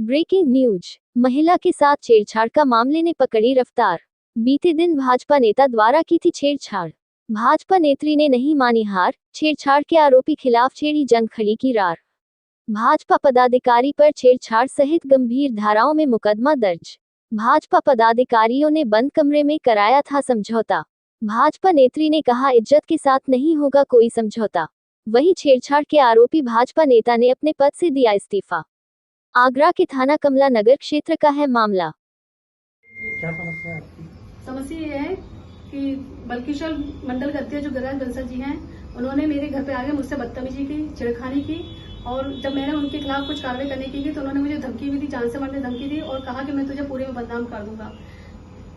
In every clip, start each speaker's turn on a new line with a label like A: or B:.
A: Breaking news. महिला के साथ छेड़छाड़ का मामले ने पकड़ी रफ्तार। बीते दिन भाजपा नेता द्वारा की थी छेड़छाड़। भाजपा नेत्री ने नहीं मानी हार, छेड़छाड़ के आरोपी खिलाफ छेड़ी जंग खड़ी की रार। भाजपा पदाधिकारी पर छेड़छाड़ सहित गंभीर धाराओं में मुकदमा दर्ज। भाजपा पदाधिकारियों ने बंद कमरे में कराया था समझौता। भाजपा नेत्री ने कहा, इज्जत के साथ नहीं होगा कोई समझौता। वहीं छेड़छाड़ के आरोपी भाजपा नेता ने अपने पद से दिया इस्तीफा। आगरा के थाना कमला नगर क्षेत्र का है मामला।
B: क्या समस्या है आपकी?
C: समस्या ये है कि बल्किशल मंडल के अध्यक्ष जो गराज बंसल जी हैं, उन्होंने मेरे घर पे आके मुझसे बदतमीजी की, छेड़खानी की, और जब मैंने उनके खिलाफ कुछ कार्रवाई करने की तो उन्होंने मुझे धमकी भी दी, जान से मारने धमकी दी और कहा कि मैं तुझे पूरे में बदनाम कर दूंगा।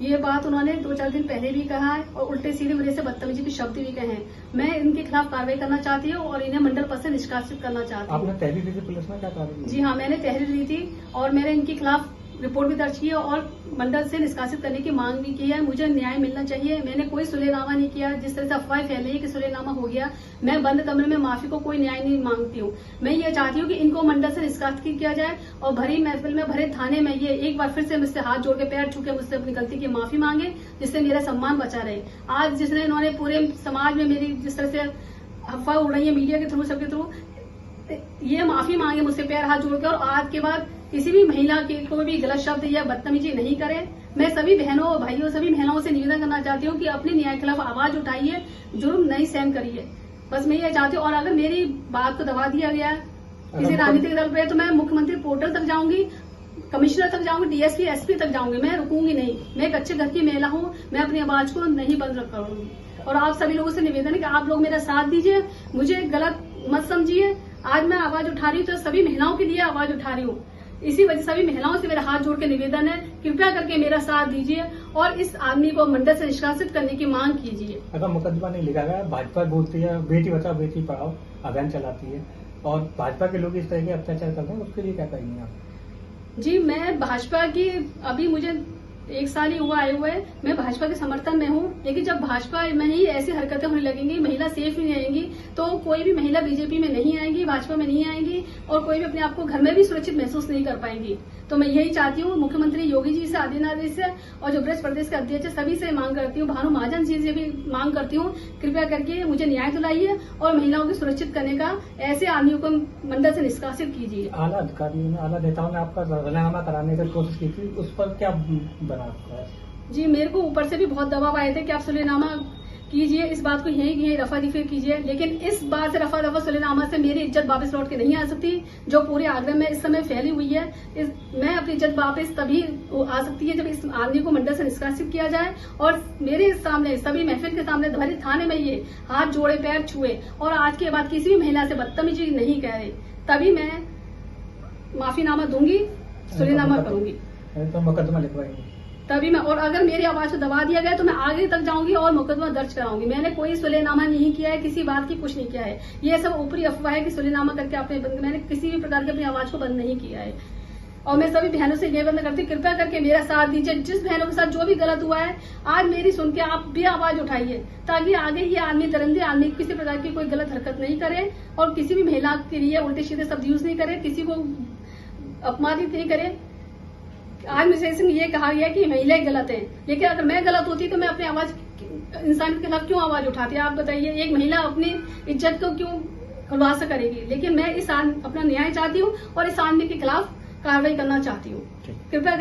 C: ये बात उन्होंने 2-4 दिन पहले भी कहा है और उल्टे सीधे मेरे से बदतमीजी के शब्द भी कहे हैं। मैं इनके खिलाफ कार्रवाई करना चाहती हूँ और इन्हें मंडल पद से निष्कासित करना चाहती हूँ।
B: आपने तहरीर दी थी पुलिस में, क्या कार्रवाई?
C: जी हाँ, मैंने तहरीर दी थी और मैंने इनके खिलाफ रिपोर्ट भी दर्ज की है और मंडल से निष्कासित करने की मांग भी की है। मुझे न्याय मिलना चाहिए। मैंने कोई सुलेनामा नहीं किया। जिस तरह से अफवाह फैली है कि सुलेनामा हो गया, मैं बंद कमरे में माफी को कोई न्याय नहीं मांगती हूँ। मैं ये चाहती हूँ कि इनको मंडल से निष्कासित किया जाए और भरी महफिल में, भरे थाने में ये एक बार फिर से मुझसे हाथ जोड़ के पैर छू के मुझसे अपनी गलती की माफी मांगे, जिससे मेरा सम्मान बचा रहे। आज जिसने इन्होंने पूरे समाज में मेरी जिस तरह से अफवाह उड़ रही है मीडिया के थ्रू, सबके थ्रू, ये माफी मांगे मुझसे पैर हाथ जोड़कर और आज के बाद किसी भी महिला के कोई भी गलत शब्द या बदतमीजी नहीं करे। मैं सभी बहनों और भाइयों, सभी महिलाओं से निवेदन करना चाहती हूँ कि अपने न्याय के खिलाफ आवाज उठाइए, जुर्म नहीं सहन करिए। बस मैं ये चाहती हूँ। और अगर मेरी बात को दबा दिया गया किसी राजनीतिक दल पे तो मैं मुख्यमंत्री पोर्टल तक जाऊंगी, कमिश्नर तक जाऊंगी, डीएसपी एसपी तक जाऊंगी। मैं रुकूंगी नहीं। मैं एक अच्छे घर की महिला हूँ, मैं अपनी आवाज को नहीं बंद करूंगी। और आप सभी लोगों से निवेदन है कि आप लोग मेरा साथ दीजिए, मुझे गलत मत समझिए। आज मैं आवाज उठा रही हूँ तो सभी महिलाओं के लिए आवाज उठा रही हूँ। इसी वजह सभी महिलाओं से मेरा हाथ जोड़ के निवेदन है, कृपया करके मेरा साथ दीजिए और इस आदमी को मंडल से निष्कासित करने की मांग कीजिए।
B: अगर मुकदमा नहीं लिखा गया, भाजपा बोलती है बेटी बचाओ बेटी पढ़ाओ अभियान चलाती है और भाजपा के लोग इस तरह के अत्याचार करते हैं, उसके लिए क्या कहेंगे आप?
C: जी, मैं भाजपा की, अभी मुझे 1 साल ही हुआ आए हुए, मैं भाजपा के समर्थन में हूँ। लेकिन जब भाजपा में ही ऐसी हरकतें होने लगेंगी, महिला सेफ ही नहीं रहेंगी, तो कोई भी महिला बीजेपी में नहीं आएंगी, भाजपा में नहीं आएंगी और कोई भी अपने आप को घर में भी सुरक्षित महसूस नहीं कर पाएंगी। तो मैं यही चाहती हूँ, मुख्यमंत्री योगी जी से, आदित्यनाथ जी से और जो ब्रज प्रदेश के अध्यक्ष सभी से मांग करती हूँ, भानु महाजन जी से भी मांग करती हूँ, कृपया करके मुझे न्याय दिलाइए और महिलाओं को सुरक्षित करने का ऐसे आदमियों को मंडल से निष्कासित कीजिए।
B: आला अधिकारियों ने, आला नेताओं ने आपका राजीनामा कराने की कोशिश की थी, उस पर क्या बना आपका?
C: जी, मेरे को ऊपर से भी बहुत दबाव आए थे कि आप सुलेनामा कीजिए, इस बात को यही रफा दफी कीजिए। लेकिन इस बात से रफा दफा सुलेनामा से मेरी इज्जत वापस लौट के नहीं आ सकती, जो पूरे आगरा में इस समय फैली हुई है। मैं अपनी इज्जत वापस तभी आ सकती है जब इस आदमी को मंडल से निष्कासित किया जाए और मेरे सामने, सभी महफिल के सामने, भरे थाने में ये हाथ जोड़े पैर छुए और आज के बाद किसी भी महिला से बदतमीजी नहीं कह रहे, तभी मैं माफीनामा दूंगी, सुलेनामा करूंगी,
B: तो मुकदमा लिखवाएंगे
C: तभी मैं। और अगर मेरी आवाज को दबा दिया गया तो मैं आगे तक जाऊंगी और मुकदमा दर्ज कराऊंगी। मैंने कोई सुलेनामा नहीं किया है, किसी बात की कुछ नहीं किया है। ये सब ऊपरी अफवाह है कि सुलेनामा करके आपने बंद, मैंने किसी भी प्रकार की अपनी आवाज को बंद नहीं किया है। और मैं सभी बहनों से निवेदन करती हूँ, कृपया करके मेरा साथ दीजिए। जिस बहनों के साथ जो भी गलत हुआ है, आज मेरी सुन के आप भी आवाज उठाइए, ताकि आगे ये आदमी, दरिंदे आदमी, किसी प्रकार की कोई गलत हरकत नहीं करे और किसी भी महिला के लिए उल्टे सीधे शब्द यूज नहीं करे, किसी को अपमानित नहीं करे। आज मुझे ये कहा गया कि महिलाएं गलत है, लेकिन अगर मैं गलत होती तो मैं अपनी आवाज इंसान के खिलाफ क्यों आवाज उठाती? आप बताइए, एक महिला अपनी इज्जत को क्यों खुलासा करेगी? लेकिन मैं अपना न्याय चाहती हूँ और इस आदमी के खिलाफ कार्रवाई करना चाहती हूँ। कृपया